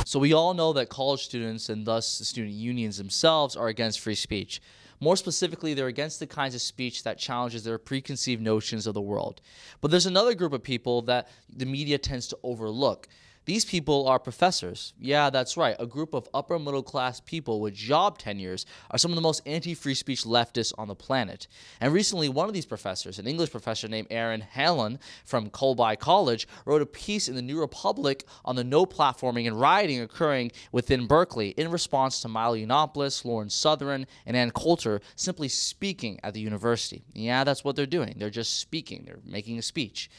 So we all know that college students and thus the student unions themselves are against free speech. More specifically, they're against the kinds of speech that challenges their preconceived notions of the world. But there's another group of people that the media tends to overlook. These people are professors. Yeah, that's right. A group of upper middle class people with job tenures are some of the most anti-free speech leftists on the planet. And recently, one of these professors, an English professor named Hanlon from Colby College, wrote a piece in the New Republic on the no platforming and rioting occurring within Berkeley in response to Milo Yiannopoulos, Lauren Southern, and Ann Coulter simply speaking at the university. Yeah, that's what they're doing. They're just speaking. They're making a speech.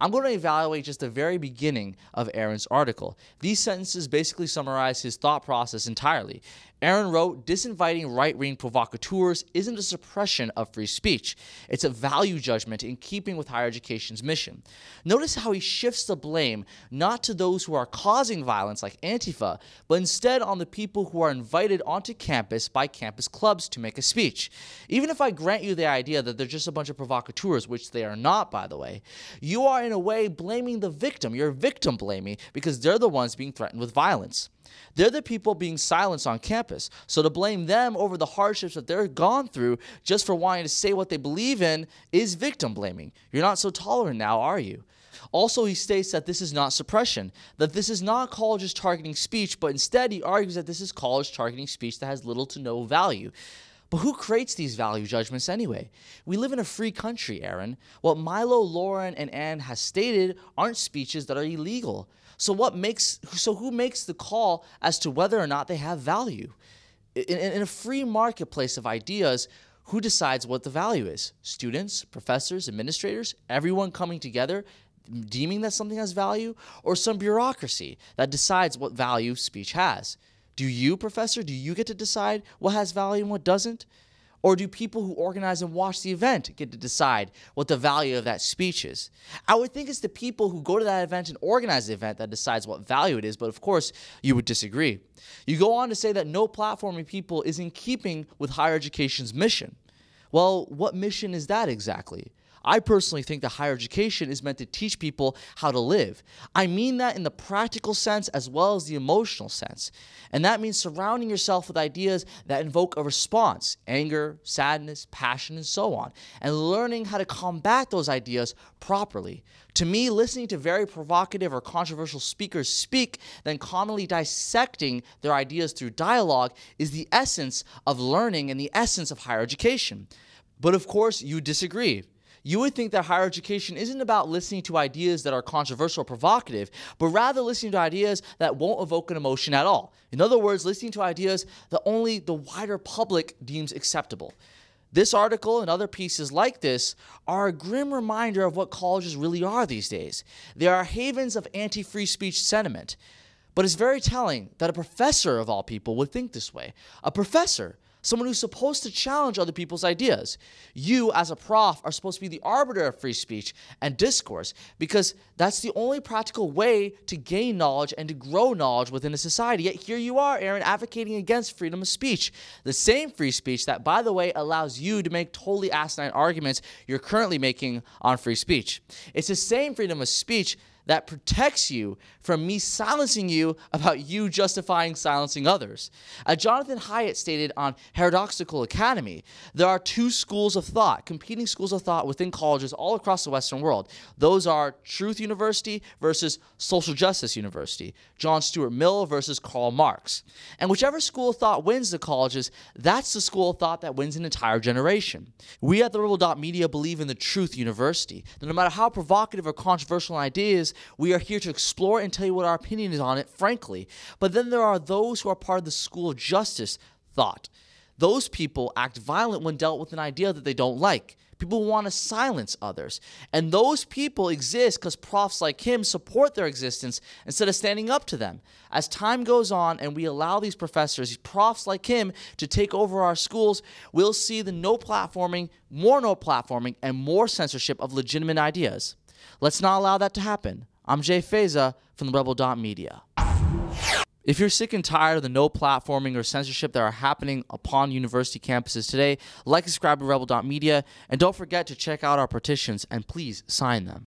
I'm going to evaluate just the very beginning of Aaron's article. These sentences basically summarize his thought process entirely. Aaron wrote, "Disinviting right-wing provocateurs isn't a suppression of free speech. It's a value judgment in keeping with higher education's mission." Notice how he shifts the blame not to those who are causing violence like Antifa, but instead on the people who are invited onto campus by campus clubs to make a speech. Even if I grant you the idea that they're just a bunch of provocateurs, which they are not, by the way, you are in a way blaming the victim. You're victim blaming because they're the ones being threatened with violence. They're the people being silenced on campus. So to blame them over the hardships that they're gone through just for wanting to say what they believe in is victim blaming. You're not so tolerant now, are you? Also, he states that this is not suppression, that this is not colleges targeting speech, but instead he argues that this is college targeting speech that has little to no value. But who creates these value judgments anyway? We live in a free country, Aaron. What Milo, Lauren, and Ann has stated aren't speeches that are illegal. So who makes the call as to whether or not they have value? In a free marketplace of ideas, who decides what the value is? Students, professors, administrators, everyone coming together deeming that something has value, or some bureaucracy that decides what value speech has? Do you, professor, do you get to decide what has value and what doesn't? Or do people who organize and watch the event get to decide what the value of that speech is? I would think it's the people who go to that event and organize the event that decides what value it is, but of course, you would disagree. You go on to say that no platforming people is in keeping with higher education's mission. Well, what mission is that exactly? I personally think that higher education is meant to teach people how to live. I mean that in the practical sense as well as the emotional sense. And that means surrounding yourself with ideas that invoke a response, anger, sadness, passion, and so on, and learning how to combat those ideas properly. To me, listening to very provocative or controversial speakers speak, then commonly dissecting their ideas through dialogue is the essence of learning and the essence of higher education. But of course, you disagree. You would think that higher education isn't about listening to ideas that are controversial or provocative, but rather listening to ideas that won't evoke an emotion at all. In other words, listening to ideas that only the wider public deems acceptable. This article and other pieces like this are a grim reminder of what colleges really are these days. They are havens of anti-free speech sentiment. But it's very telling that a professor of all people would think this way. A professor, someone who's supposed to challenge other people's ideas. You, as a prof, are supposed to be the arbiter of free speech and discourse because that's the only practical way to gain knowledge and to grow knowledge within a society. Yet here you are, Aaron, advocating against freedom of speech. The same free speech that, by the way, allows you to make totally asinine arguments you're currently making on free speech. It's the same freedom of speech that protects you from me silencing you about you justifying silencing others. As Jonathan Haidt stated on Paradoxical Academy, there are two schools of thought, competing schools of thought within colleges all across the Western world. Those are Truth University versus Social Justice University, John Stuart Mill versus Karl Marx. And whichever school of thought wins the colleges, that's the school of thought that wins an entire generation. We at the Rebel.media believe in the Truth University, that no matter how provocative or controversial an idea is, we are here to explore and tell you what our opinion is on it, frankly. But then there are those who are part of the school of justice thought. Those people act violent when dealt with an idea that they don't like. People want to silence others. And those people exist because profs like him support their existence instead of standing up to them. As time goes on and we allow these professors, these profs like him, to take over our schools, we'll see the no platforming, and more censorship of legitimate ideas. Let's not allow that to happen. I'm Fayza from the Rebel.media. If you're sick and tired of the no platforming or censorship that are happening upon university campuses today, like and subscribe to Rebel.media, and don't forget to check out our petitions and please sign them.